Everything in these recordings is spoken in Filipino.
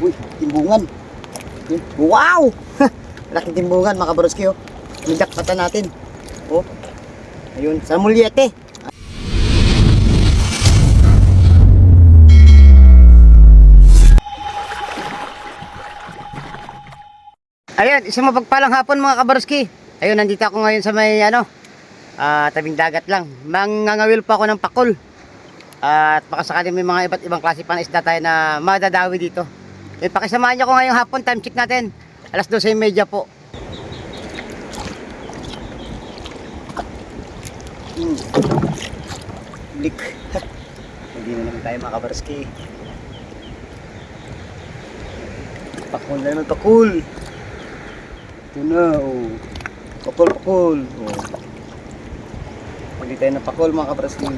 Uy, timbungan. Wow! Laking timbungan mga kabroski, oh. Nidakpatan natin. Oh. Ayun, sa mulyete. Ayun, isang mapagpalang hapon mga kabroski. Ayun, nandito ako ngayon sa may tabing dagat lang. Mangangawil pa ako ng pakol. At baka sakali may mga iba't ibang klase pa na isda tayo na madadawi dito. Pakisamahan niyo ko ngayong hapon, time check natin. Alas 12:30 po. Blik. Hindi na naman tayo mga kabarski. Pakul na naman, pakul. Ito na, oh. Pakul, pakul. Oh. Pagdi tayo na pakul mga kabarski.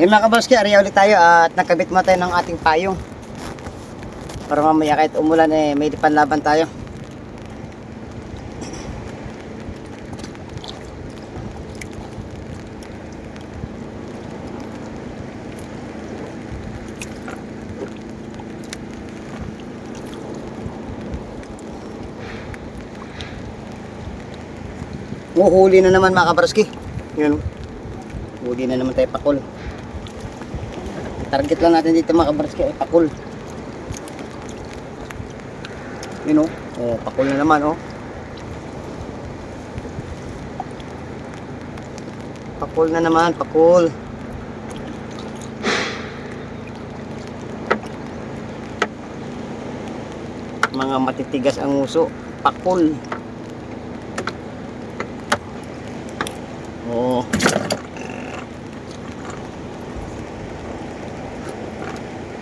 Mga kabarski, ariya ulit tayo at nagkabit mo tayo ng ating payong para mamaya kahit umulan may panlaban tayo. Huli na naman mga kabarski. Yun, huli na naman tayo pakul. Target lang natin dito mga kabarski ay pakul. Yun, oh, pakul na naman, oh. Pakul na naman, pakul. Mga matitigas ang uso, pakul. Oh.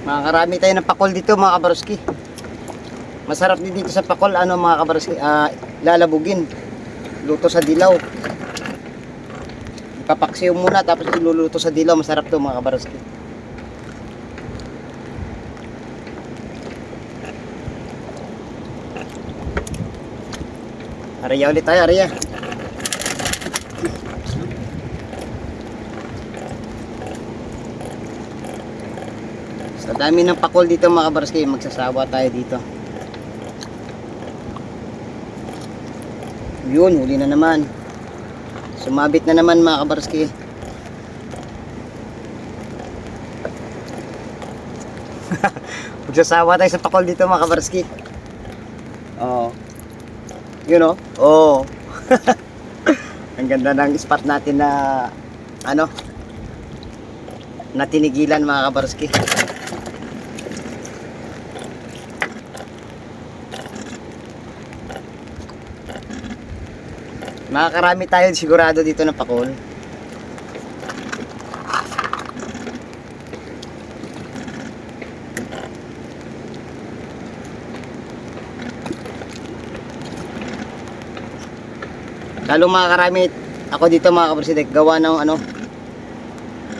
Makakarami tayo ng pakol dito mga kabarski. Masarap din dito sa pakol, mga kabarski, lalabugin. Luto sa dilaw. Ipapaksiw muna tapos iluluto sa dilaw. Masarap to mga kabarski. Araya ulit tayo, araya. Sa dami ng pakol dito mga kabarski, magsasawa tayo dito. Yun, huli na naman. Sumabit na naman mga kabarski. Magsasawa tayo sa pakol dito mga kabarski. Oh. Yun, oh. Oh. Ang ganda ng spot natin na na tinigilan mga kabarski. Makakarami tayo sigurado dito ng pakol. Lalo makakarami ako dito mga kabarsidek, gawa ng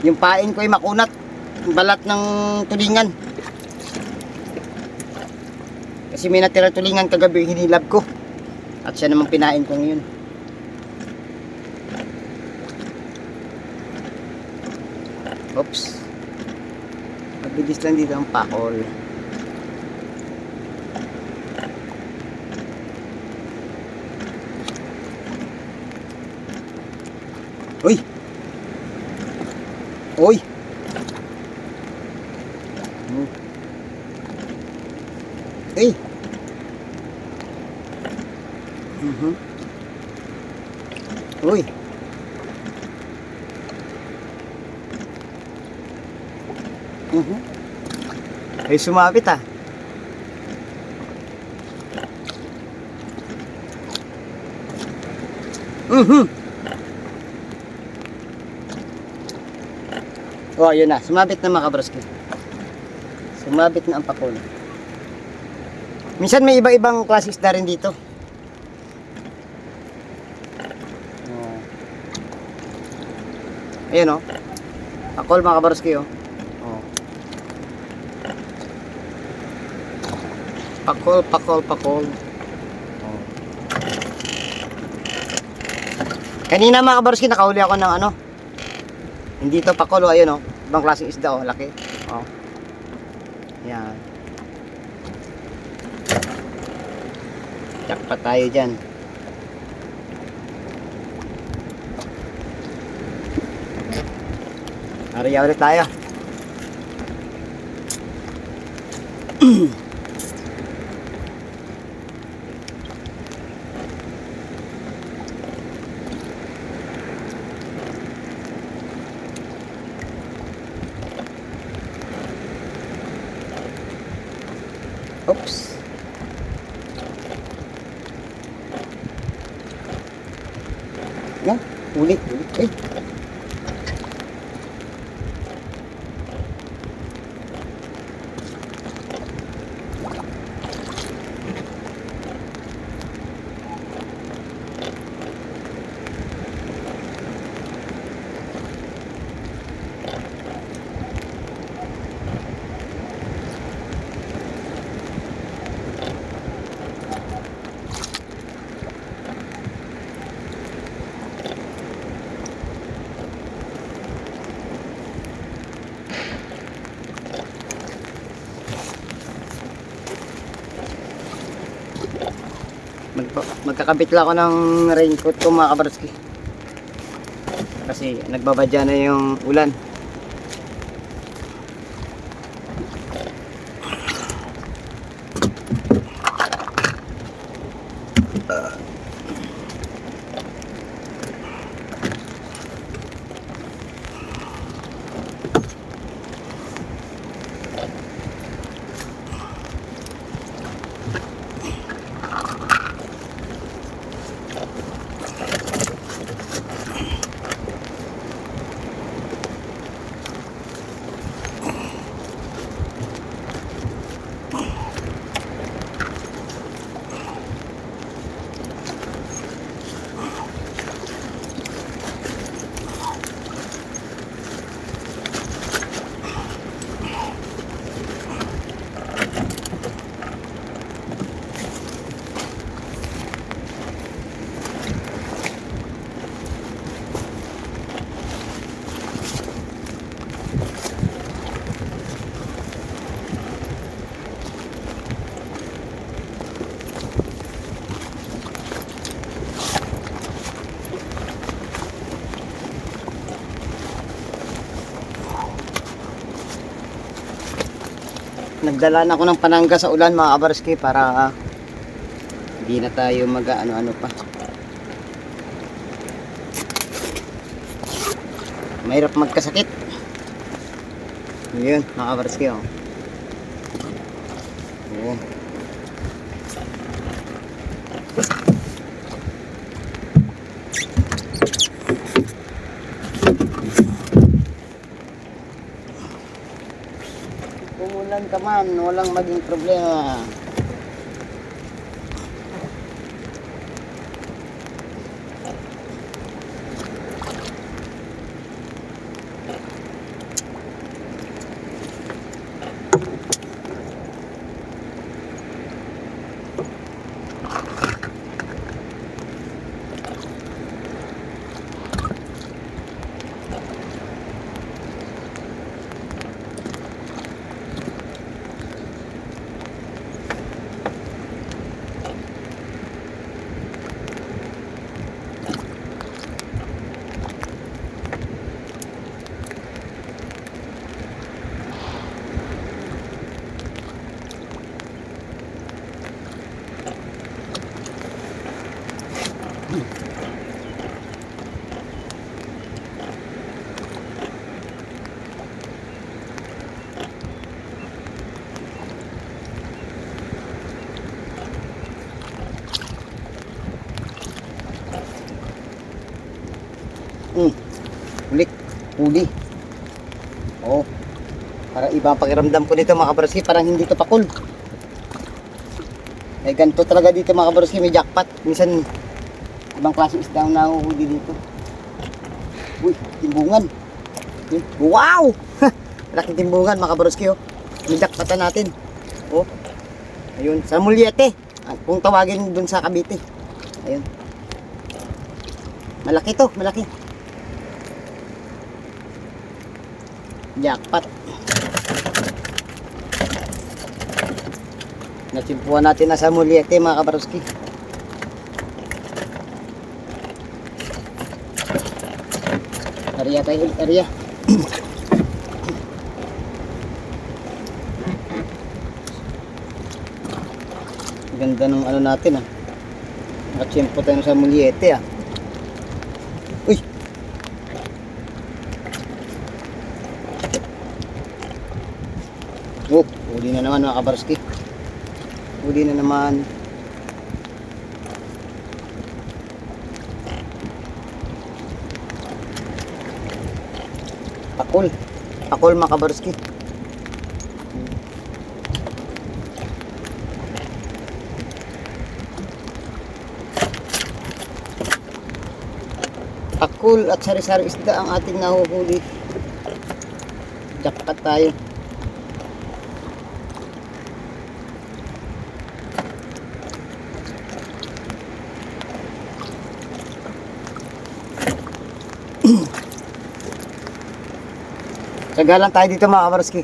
yung pain ko ay makunat, balat ng tulingan. Kasi may natira tulingan kagabi, hinilab ko. At siya naman pinain ko ngayon. Oops. Mabilis lang dito ang pakol. Uy! Uy! Uy! Uy! Ay sumabit ah. Oh, yun na. Sumabit na mga kabarski. Sumabit na ang pakol. Minsan may iba-ibang klase isda rin dito. Oh. Ayan oh. Pakol mga kabaroski oh. Oh. Pakol, pakol, pakol. Oh. Kanina mga kabaroski nakahuli ako ng ano. Hindi to pakol oh, ayun oh. Ibang klaseng isda oh, laki. Oh. Yan. Jackpot tayo dyan. Ariya ulit tayo. Oops. Yan, ulit. Eh. Magkakabit lang ako ng raincoat ko mga kabaroski kasi nagbabadya na yung ulan. Nagdala na ako ng panangga sa ulan mga kabaroski para hindi na tayo mag ano pa. Mahirap magkasakit. Yun mga kabaroski oh. Oh. Umulan ka man, walang maging problema. Huli. Oh. Para iba ang pakiramdam ko nito mga kabaroski, parang hindi to pakul. Eh ganito talaga dito mga kabaroski, may jackpot. Minsan ibang klase isda ang nahuhuli dito. Uy, timbungan. Wow! Malaking timbungan mga kabaroski, oh. Nidakpatan natin. Oh. Ayun, sa Mulyete. Kung tawagin dun sa Cavite. Ayun. Malaki to, malaki. Jackpot. Natsimpuan natin na sa Mulyete mga kabaroski. Area tayo, area. Ganda ng ano natin ah. Nakachimpo tayo sa Mulyete ah. Uy! Oh, huli na naman mga kabaroski. Huli na naman. Pakul. Pakul mga kabaroski. Pakul at sari-sari isda ang ating nahuhuli. Jackpot tayo. Sagalan tayo dito mga kabaroski.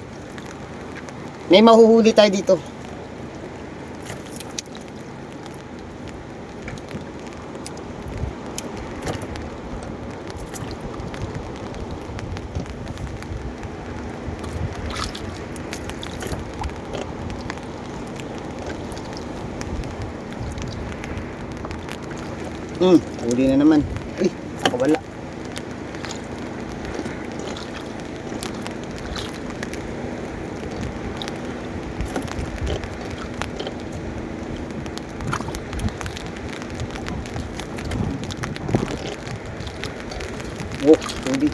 May mahuhuli tayo dito. Huli na naman. Uy, ako wala. Oh, huli.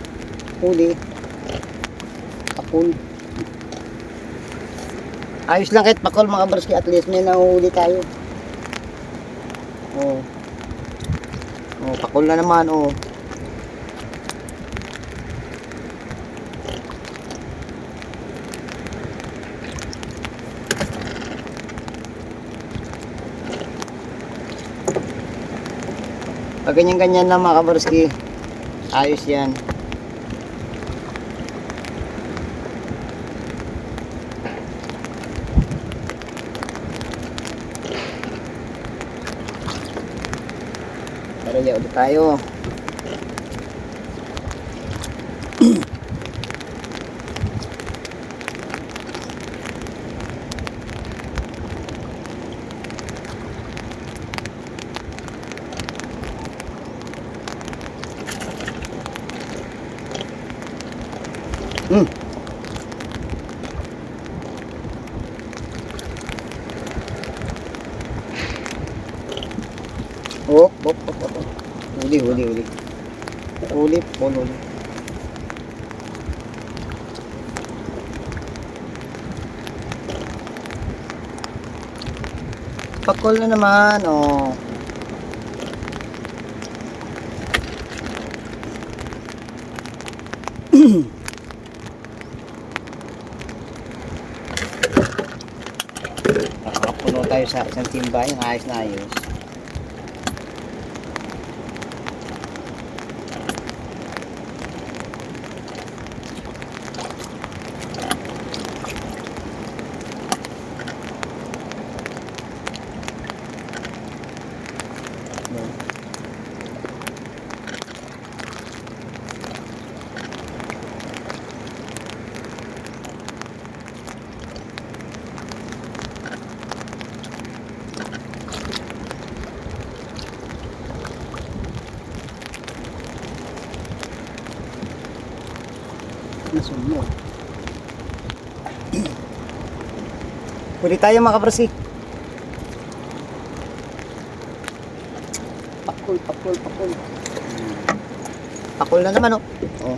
Huli. Pakul. Ayos lang kahit pakul mga kabaroski. At least may nahuhuli tayo. Oh. Oh, pakul na naman, oh. Pag ganyan-ganyan lang mga kabaroski, ayos yan. Kaya ulit tayo. Oh, huli. Huli. Pakul na naman, oh. Nakakapuno tayo sa isang timba, yung ayos na ayos. Nasunod. Huli tayo mga kabaroski. Pakul. Pakul na naman, oh. Oh.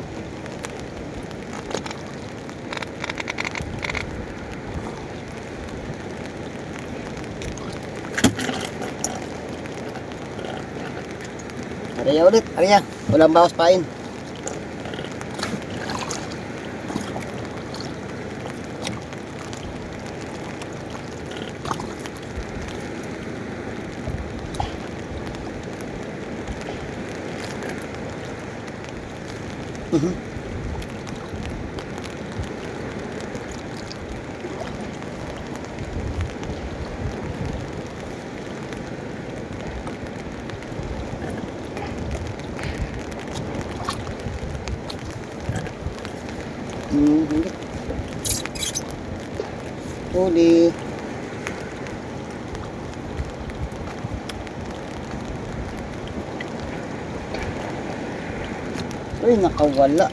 Arya ulit, arya. Walang bawas pain. Huli. Uy, nakawala.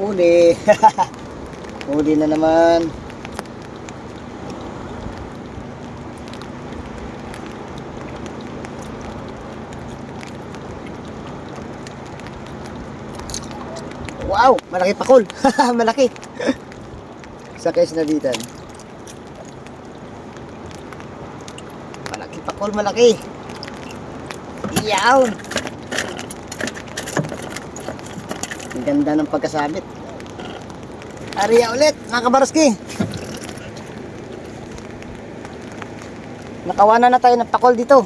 Huli. Huli na naman. Wow, malaki pakul. Malaki. Sa Quezon-Navitan. Malaki pakul, malaki. Iyaw. Ang ganda ng pagkasabit. Ariya ulit, mga kabaroski. Nakawanan na tayo ng pakol dito.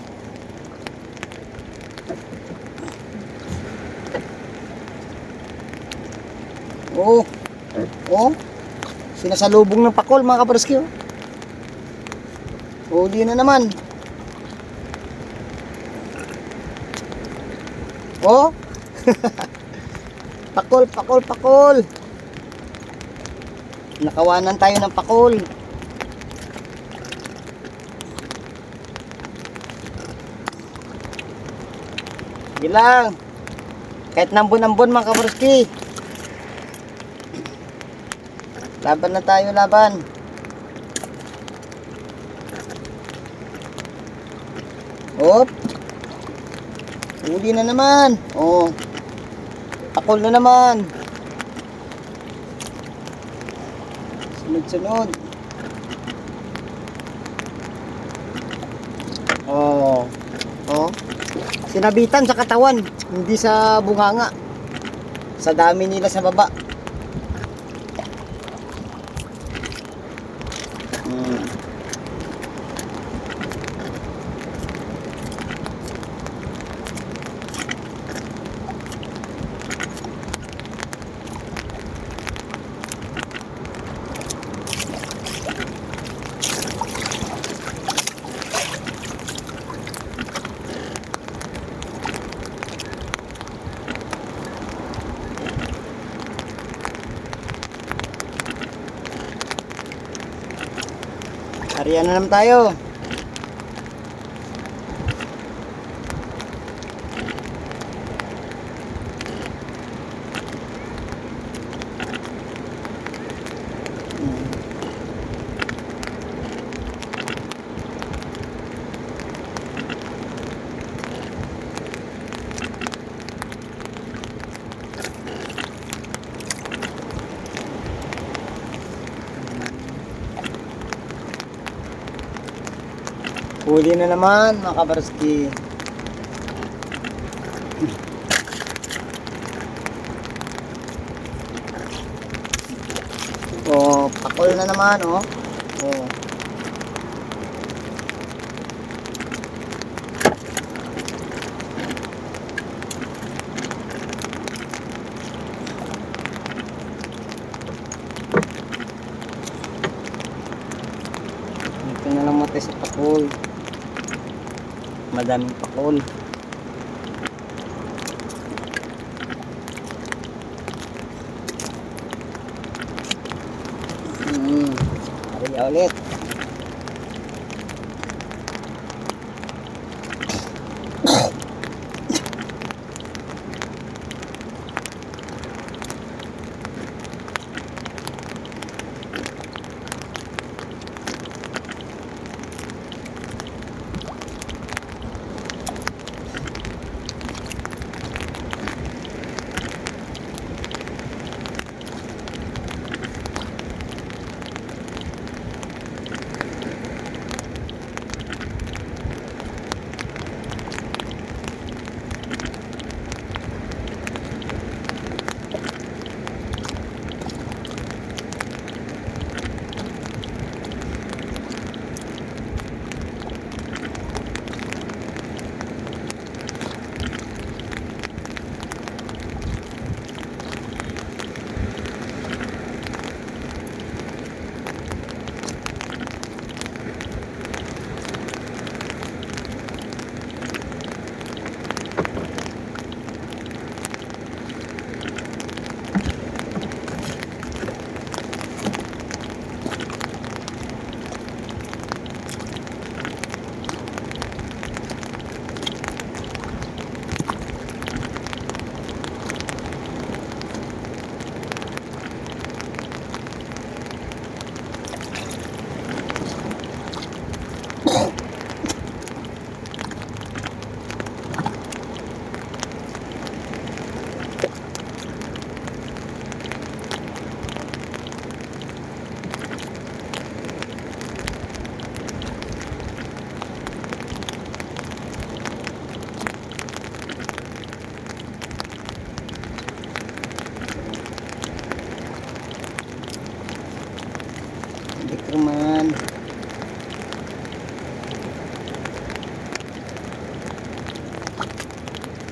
Oh. Oh. Sinasalubong ng pakol, mga kabaroski. Oh. Huli na naman. Oh. Pakol, pakol, pakol. Nakawanan tayo ng pakol. Sige lang. Kahit nambon-nambon, mga kabaroski. Laban na tayo, laban. Hop. Huli na naman. Oh. Pakol na naman. Sunod-sunod. Oh. Oh. Sinabitan sa katawan, hindi sa bunganga. Sa dami nila sa baba. Ariyan na naman tayo. Huli na naman, mga kabaroski. Oh, pakol na naman, oh. Oh. Ito na lang matay sa pakol. Madaming pakol. Ariya ulit.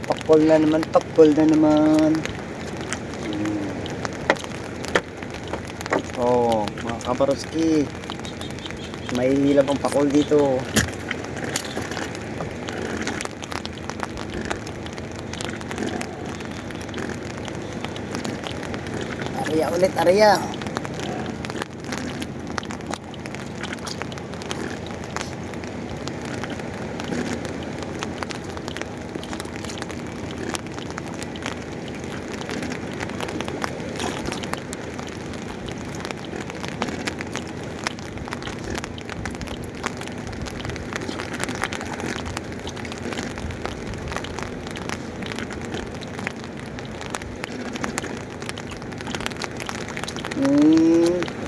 Pakol na naman, pakol na naman. Oh, mga kabaroski. May hilab ang pakol dito. Arya ulit, arya.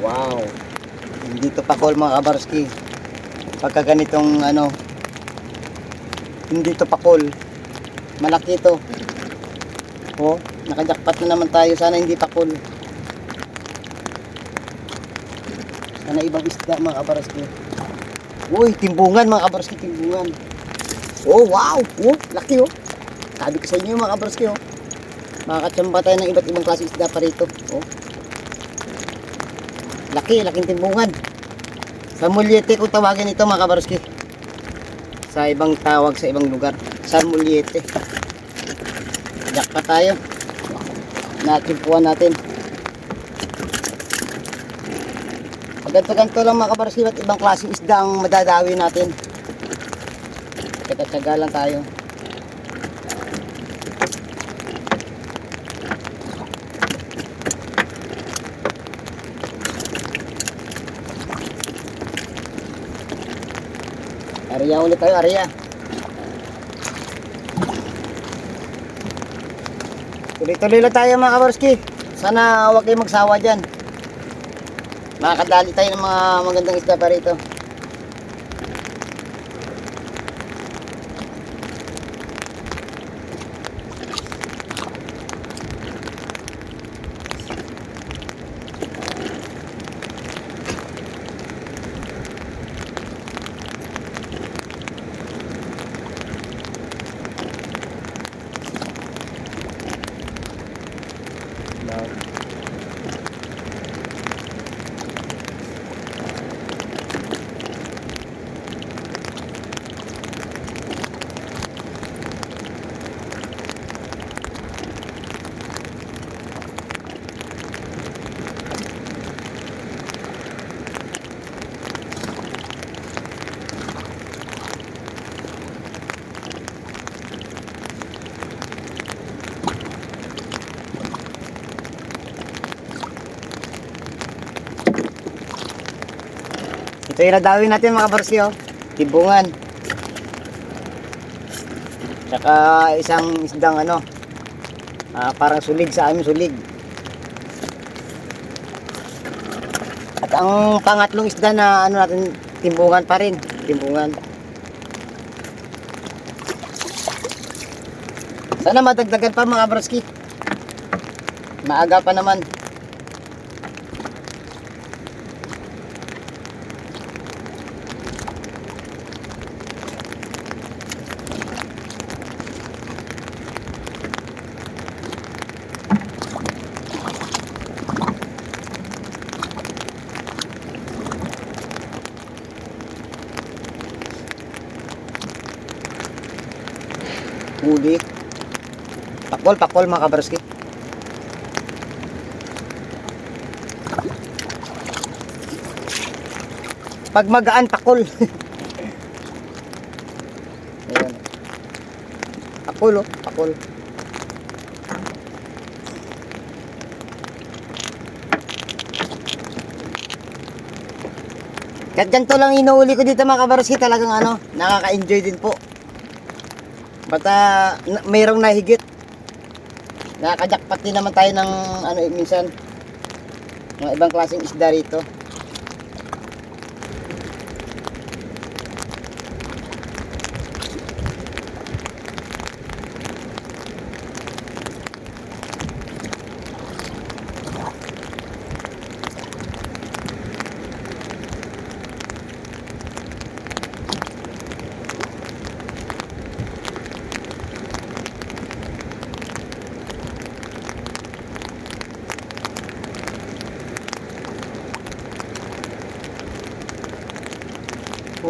Wow. Hindi to pakol mga kabarski. Pagka ganitong ano, hindi to pakol. Malaki to. Oh, nakajakpat na naman tayo. Sana hindi pakol. Sana ibang isda mga kabarski. Uy, timbungan mga kabarski, timbungan. Oh, wow. Oh, laki oh. Sabi ko sa inyo mga kabarski oh. Makakatsamba tayo ng iba't ibang klase isda pa rito. Oh. Laki, laking timbungan. Samulyete kung tawagin ito mga kabarski. Sa ibang tawag sa ibang lugar. Samulyete. Jack pa tayo. Natimpuan natin. Ganto-ganto lang mga kabarski at ibang klaseng isda ang madadawi natin. Tsaga lang tayo. Arya ulit tayo, arya. Tuloy-tuloy lang tayo mga kabarski. Sana huwag kayong magsawa dyan. Makakadali tayo ng mga magandang isda pa rito. Ito yung nadawin natin mga kabarski oh. Tibungan. Tsaka isang isdang ano, parang sulig sa amin, sulig. At ang pangatlong isda na ano natin, timbungan pa rin, timbungan. Sana madagdagan pa mga kabarski. Maaga pa naman. Huli. Pakol mga kabarski. Pag magaan, pakol. Ayan. Pakol oh, pakol. Kahit ganito lang inuuli ko dito mga kabarski, talagang ano, nakaka-enjoy din po. Basta mayroong nahigit. Nakakajakpat din naman tayo ng ano minsan. Mga ibang klaseng isda rito.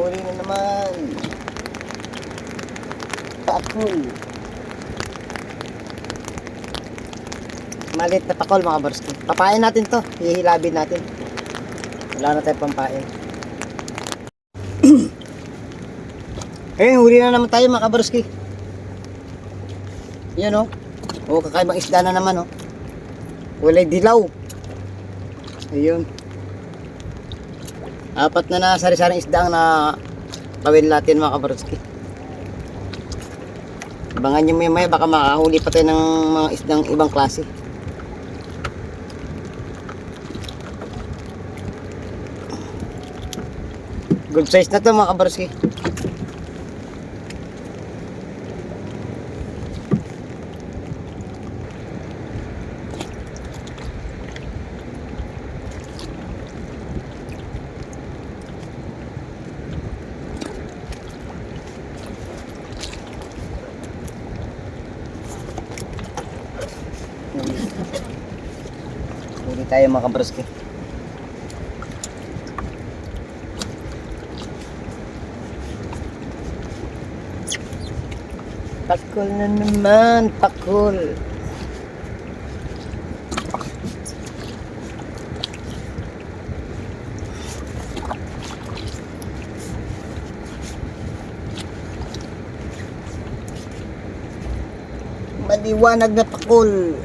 huli na naman. Pakul. Maliit na pakul mga kabarski. Papain natin to. Hihilabin natin. Wala na tayong pampain. Ayun, huli na naman tayo mga kabarski. Yan o. O, kakaibang isda na naman o. Kulay dilaw. Ayun. Apat na sari-saring isda ang na tawin natin mga kabarski. Abangan nyo maya baka makahuli pa tayo ng mga isdang ibang klase. Good size na to mga kabarski. Huli tayo mga kabarski. Pakul na naman, pakul. Maliwanag na pakul.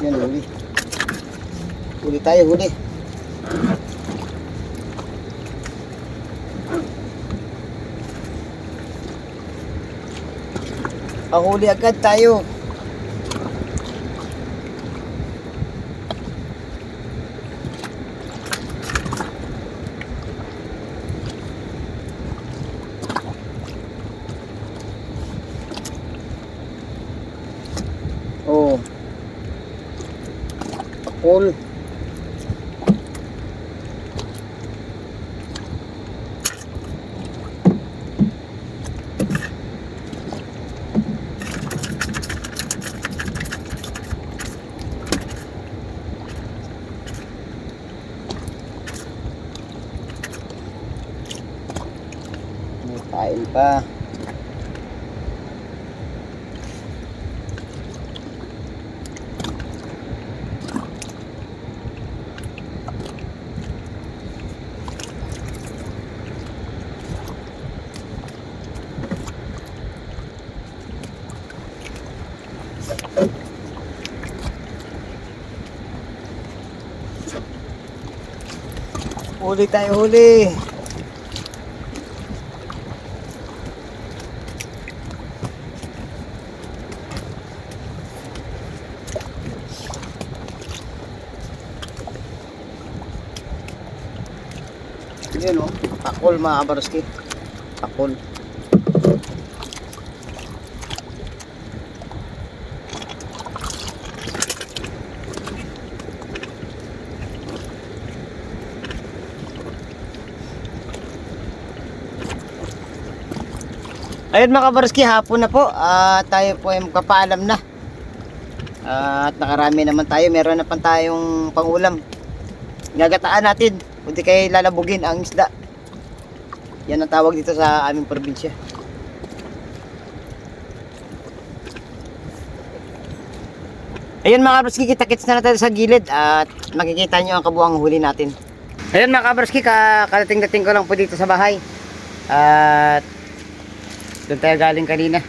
Yan, huli. Huli tayo, huli. Pahuli agad tayo. Oh. Pakul. Kain pa. Huli tayo, huli. Yun o, pakul mga kabarski. Pakul. Ayun mga kabarski, hapon na po. Tayo po ay magpapaalam na. At nakarami naman tayo. Meron na pa tayong pangulam. Gagataan natin. kundi kay lalabugin ang isda. Yan ang tawag dito sa aming probinsya. Ayun mga kabarski, kita-kits na natin sa gilid at makikita nyo ang kabuang huli natin. Ayun mga kabarski, karating-dating ko lang po dito sa bahay. At doon tayo galing kanina.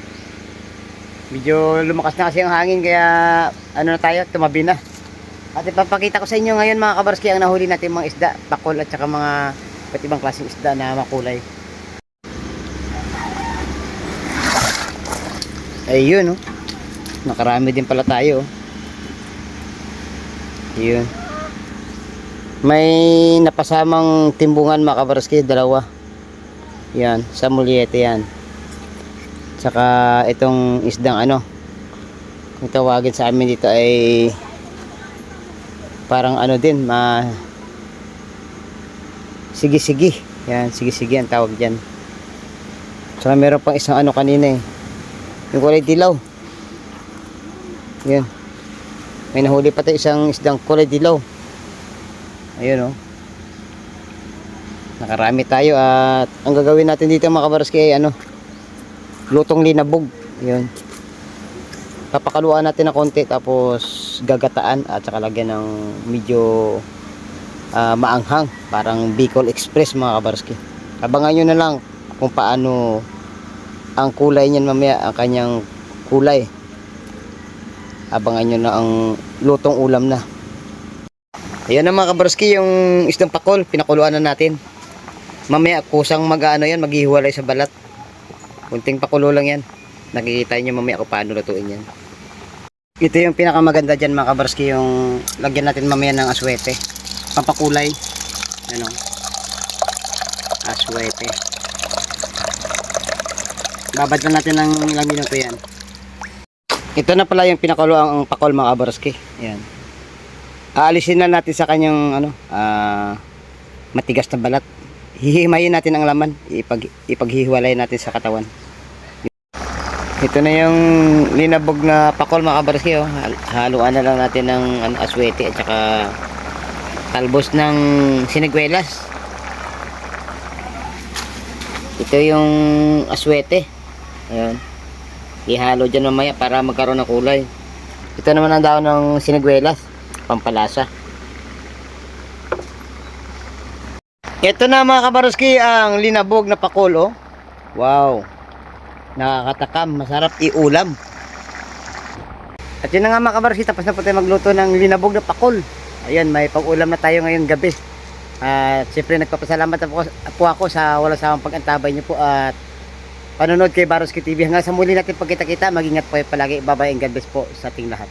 Medyo lumakas na kasi ang hangin kaya ano na tayo, tumabi na. At ipapakita ko sa inyo ngayon mga kabarski ang nahuli natin mga isda, pakol at saka mga iba't ibang klaseng isda na makulay. Ayun oh. Nakarami din pala tayo oh. Yun. May napasamang timbungan mga kabarski, dalawa. Yan, sa mulyete yan. Saka itong isdang ano, kung tawagin sa amin dito ay parang ano din, sige-sige. Yan, sige-sige ang tawag dyan. Saka meron pang isang ano kanina eh. Yung kulay dilaw. Yan. May nahuli pa tayo isang isdang kulay dilaw. Ayun oh. Nakarami tayo at ang gagawin natin dito mga kabarski ay ano, lutong linabog. Ayun. Papakaluan natin ng konti tapos gagataan at saka lagyan ng medyo maanghang, parang Bicol Express mga kabarski. Abangan nyo na lang kung paano ang kulay niyan mamaya, ang kanyang kulay. Abangan nyo na ang lutong ulam na. Ayan na mga kabarski, yung isdang pakol, pinakuluan na natin. Mamaya kusang mag-ano yan, maghihiwalay sa balat. Kunting pakulo lang yan. Nakikita nyo mamaya kung paano lutuin yan. Ito yung pinakamaganda dyan mga kabarski, yung lagyan natin mamaya ng aswete. Pampakulay. Ano? Aswete. Babad na natin ng ilang minuto yan. Ito na pala yung pinakulo ang pakol mga kabarski. Ayan. Aalisin na natin sa kanyang ano, matigas na balat. Hihimayin natin ang laman, ipaghihiwalay natin sa katawan. Ito na yung linabog na pakol mga kabarski oh. Haluan na lang natin ng ano, aswete at saka talbos ng siniguelas. Ito yung aswete. Ayan. Ihalo dyan mamaya para magkaroon ng kulay. Ito naman ang daon ng siniguelas, pampalasa. Ito na mga kabarski ang linabog na pakol oh. Wow, nakakatakam, masarap iulam. At yun na nga mga kabarski, tapos na po tayo magluto ng linabog na pakol. Ayan, may pag-ulam na tayo ngayong gabi. At siyempre nagpapasalamat po ako sa walang sawang pag-antabay niyo po at panonood kay Baroski TV. Hanggang sa muli natin pagkita-kita, mag-ingat po kayo palagi. Bye-bye and God bless po sa ating lahat.